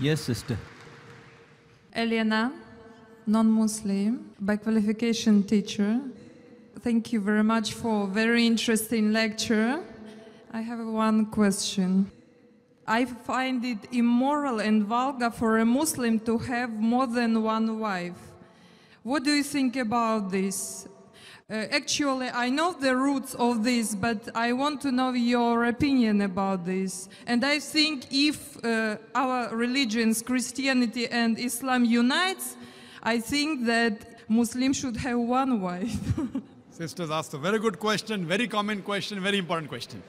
Yes, sister. Elena, non-Muslim, by qualification teacher. Thank you very much for a very interesting lecture. I have one question. I find it immoral and vulgar for a Muslim to have more than one wife. What do you think about this? Actually, I know the roots of this, but I want to know your opinion about this. And I think if our religions, Christianity and Islam unites, I think that Muslims should have one wife. Sisters asked a very good question, very common question, very important question.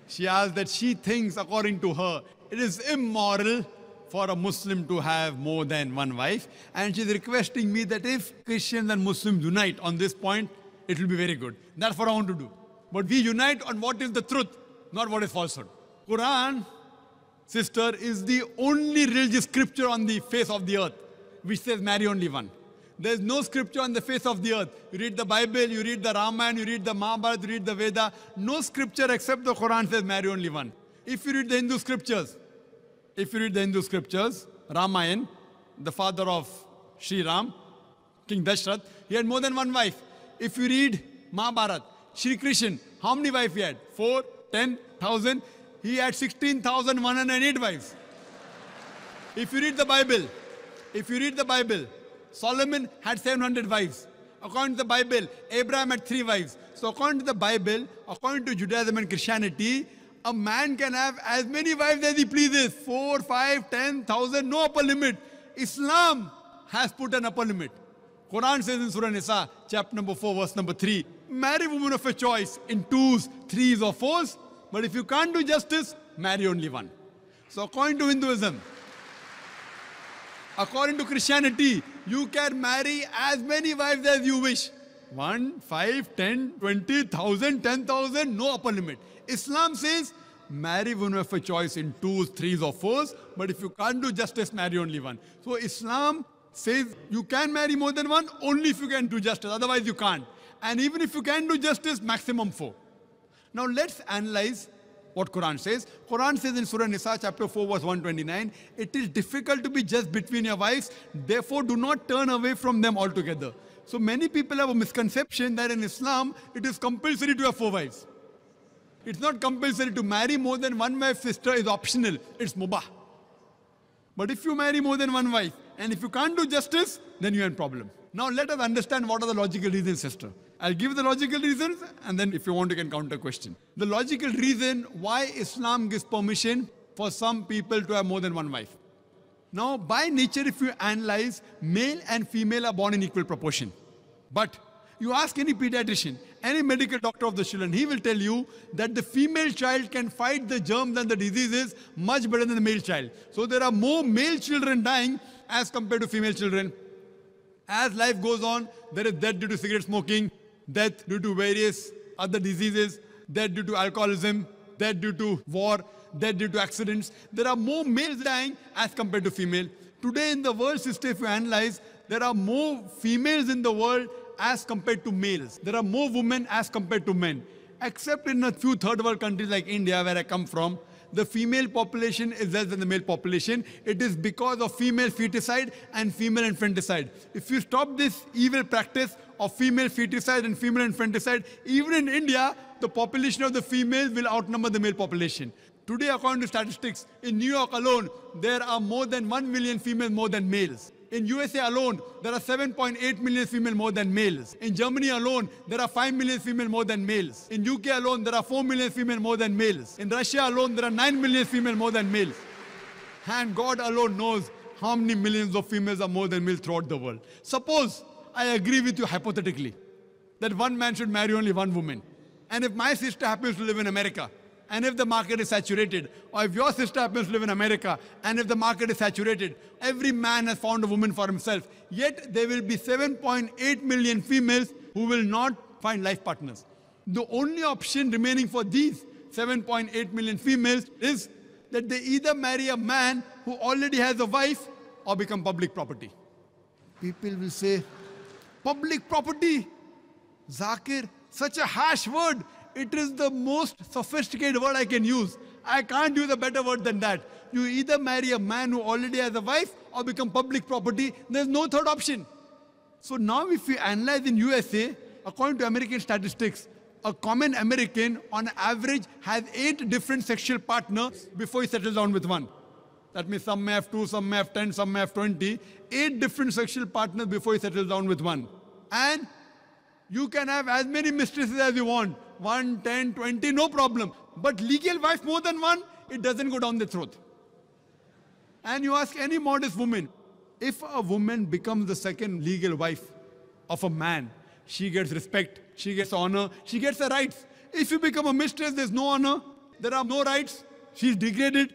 She asked that she thinks, according to her, it is immoral for a Muslim to have more than one wife. And she's requesting me that if Christians and Muslims unite on this point, it will be very good. That's what I want to do. But we unite on what is the truth, not what is falsehood. Quran, sister, is the only religious scripture on the face of the earth which says marry only one. There's no scripture on the face of the earth. You read the Bible, you read the Ramayana, you read the Mahabharata, you read the Veda. No scripture except the Quran says marry only one. If you read the Hindu scriptures, Ramayana, the father of Sri Ram, King Dashrath, he had more than one wife. If you read Mahabharata, Sri Krishna, how many wives he had? 4, 10,000. He had 16,108 wives. If you read the Bible, Solomon had 700 wives. According to the Bible, Abraham had 3 wives. So according to the Bible, according to Judaism and Christianity, a man can have as many wives as he pleases. 4, 5, 10,000, no upper limit. Islam has put an upper limit. Quran says in Surah Nisa, chapter number 4, verse number 3, marry women of your choice in 2s, 3s or 4s. But if you can't do justice, marry only one. So according to Hinduism, according to Christianity, you can marry as many wives as you wish. 1, 5, 10, 20,000, 10,000, no upper limit. Islam says, marry women of your choice in 2s, 3s or 4s, but if you can't do justice, marry only one. So Islam says you can marry more than one only if you can do justice, otherwise you can't. And even if you can do justice, maximum 4. Now let's analyze what Quran says. Quran says in Surah Nisa, chapter 4, verse 129, it is difficult to be just between your wives, therefore do not turn away from them altogether. So many people have a misconception that in Islam, it is compulsory to have 4 wives. It's not compulsory to marry more than one wife, sister, is optional. It's mubah. But if you marry more than one wife, and if you can't do justice, then you have a problem. Now let us understand what are the logical reasons, sister. I'll give the logical reasons, and then if you want, you can counter question. The logical reason why Islam gives permission for some people to have more than one wife. Now, by nature, if you analyze, male and female are born in equal proportion. But you ask any pediatrician, any medical doctor of the children, he will tell you that the female child can fight the germs and the diseases much better than the male child. So there are more male children dying as compared to female children. As life goes on, there is death due to cigarette smoking, death due to various other diseases, death due to alcoholism, death due to war, death due to accidents. There are more males dying as compared to female. Today in the world system, if you analyze, there are more females in the world as compared to males. There are more women as compared to men. Except in a few third world countries like India, where I come from, the female population is less than the male population. It is because of female feticide and female infanticide. If you stop this evil practice of female feticide and female infanticide, even in India, the population of the females will outnumber the male population. Today, according to statistics, in New York alone, there are more than 1 million females more than males. In USA alone, there are 7.8 million females more than males. In Germany alone, there are 5 million females more than males. In UK alone, there are 4 million females more than males. In Russia alone, there are 9 million females more than males. And God alone knows how many millions of females are more than males throughout the world. Suppose I agree with you hypothetically that one man should marry only one woman. And if my sister happens to live in America, and if the market is saturated, or if your sister happens to live in America, and if the market is saturated, every man has found a woman for himself. Yet there will be 7.8 million females who will not find life partners. The only option remaining for these 7.8 million females is that they either marry a man who already has a wife or become public property. People will say, public property? Zakir, such a harsh word. It is the most sophisticated word I can use. I can't use a better word than that. You either marry a man who already has a wife or become public property. There's no third option. So now if we analyze in USA, according to American statistics, a common American on average has 8 different sexual partners before he settles down with one. That means some may have 2, some may have 10, some may have 20. 8 different sexual partners before he settles down with one. And you can have as many mistresses as you want. 1, 10, 20, no problem. But legal wife more than one, it doesn't go down the throat. And you ask any modest woman, if a woman becomes the second legal wife of a man, she gets respect, she gets honor, she gets her rights. If you become a mistress, there's no honor, there are no rights, she's degraded.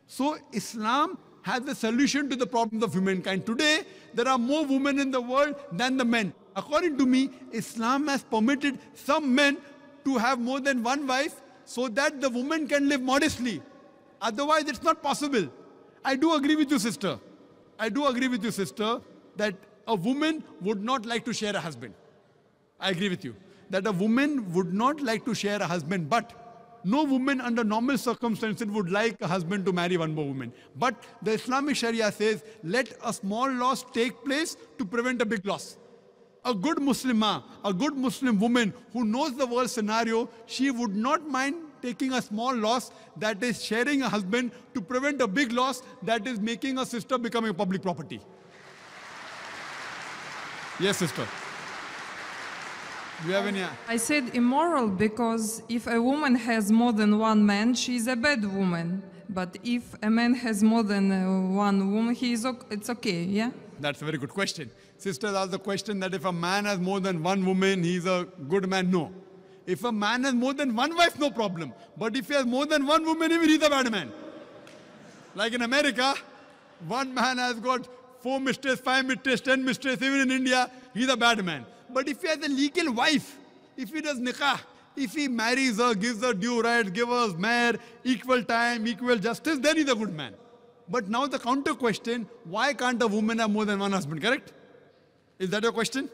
So Islam has the solution to the problems of humankind. Today, there are more women in the world than the men. According to me, Islam has permitted some men to have more than one wife so that the woman can live modestly. Otherwise, it's not possible. I do agree with you, sister. I do agree with you, sister, that a woman would not like to share a husband. I agree with you. That a woman would not like to share a husband, but no woman under normal circumstances would like a husband to marry one more woman. But the Islamic Sharia says, let a small loss take place to prevent a big loss. A good Muslimah, a good Muslim woman who knows the world scenario, she would not mind taking a small loss, that is sharing a husband, to prevent a big loss, that is making a sister becoming a public property. Yes, sister. Do you have any? I said immoral because if a woman has more than one man, she's a bad woman. But if a man has more than one woman, it's okay, yeah? That's a very good question. Sisters asked the question that if a man has more than one woman, he's a good man. No. If a man has more than one wife, no problem. But if he has more than one woman, even he's a bad man. Like in America, one man has got 4 mistresses, 5 mistresses, 10 mistresses. Even in India, he's a bad man. But if he has a legal wife, if he does nikah, if he marries her, gives her due rights, gives her mahr, equal time, equal justice, then he's a good man. But now the counter question, why can't a woman have more than one husband, correct? Is that your question?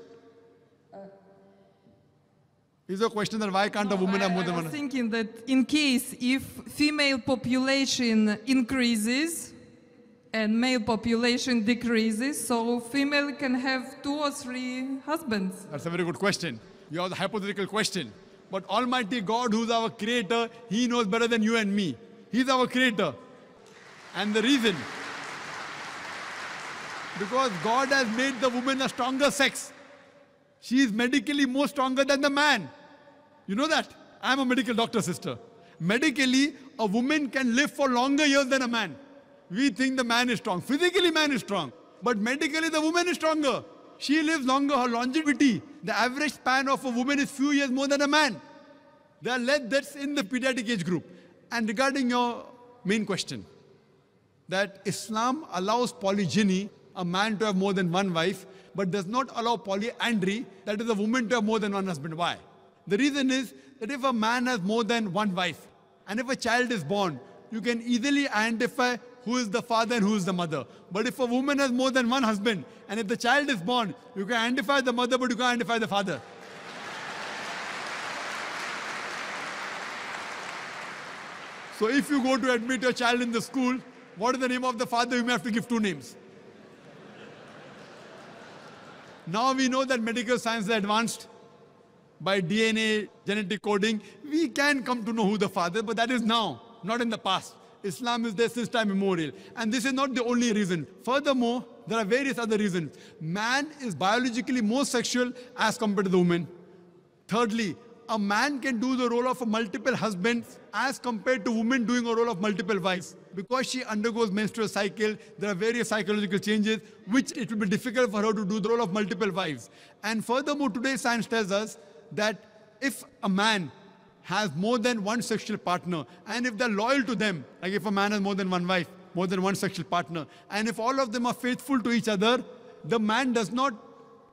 Is your question that why can't a woman have more than one? I was thinking that in case if female population increases and male population decreases, so female can have 2 or 3 husbands. That's a very good question. You have the hypothetical question. But Almighty God, who's our creator, He knows better than you and me. He's our creator. And the reason, because God has made the woman a stronger sex. She is medically more stronger than the man. You know that? I'm a medical doctor, sister. Medically, a woman can live for longer years than a man. We think the man is strong. Physically, man is strong. But medically, the woman is stronger. She lives longer. Her longevity, the average span of a woman is few years more than a man. There are less deaths in the pediatric age group. And regarding your main question, that Islam allows polygyny, a man to have more than one wife, but does not allow polyandry, that is a woman to have more than one husband. Why? The reason is that if a man has more than one wife, and if a child is born, you can easily identify who is the father and who is the mother. But if a woman has more than one husband, and if the child is born, you can identify the mother, but you can't identify the father. So if you go to admit your child in the school, what is the name of the father? You may have to give 2 names. Now we know that medical science is advanced. By DNA, genetic coding, we can come to know who the father is, but that is now, not in the past. Islam is there since time immemorial. And this is not the only reason. Furthermore, there are various other reasons. Man is biologically more sexual as compared to the woman. Thirdly, a man can do the role of a multiple husband as compared to women doing a role of multiple wives. Because she undergoes menstrual cycle, there are various psychological changes which it will be difficult for her to do the role of multiple wives. And furthermore, today science tells us that if a man has more than one sexual partner, and if they're loyal to them, like if a man has more than one wife, more than one sexual partner, and if all of them are faithful to each other, the man does not,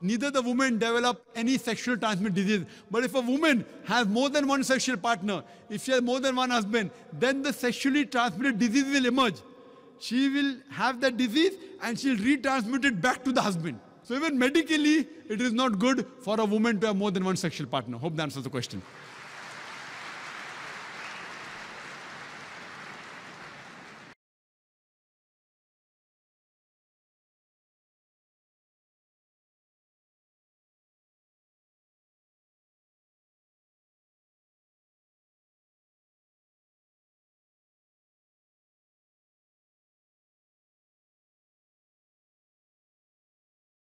neither the woman develop any sexual transmitted disease. But if a woman has more than one sexual partner, if she has more than one husband, then the sexually transmitted disease will emerge. She will have that disease and she'll retransmit it back to the husband. So even medically, it is not good for a woman to have more than one sexual partner. Hope that answers the question.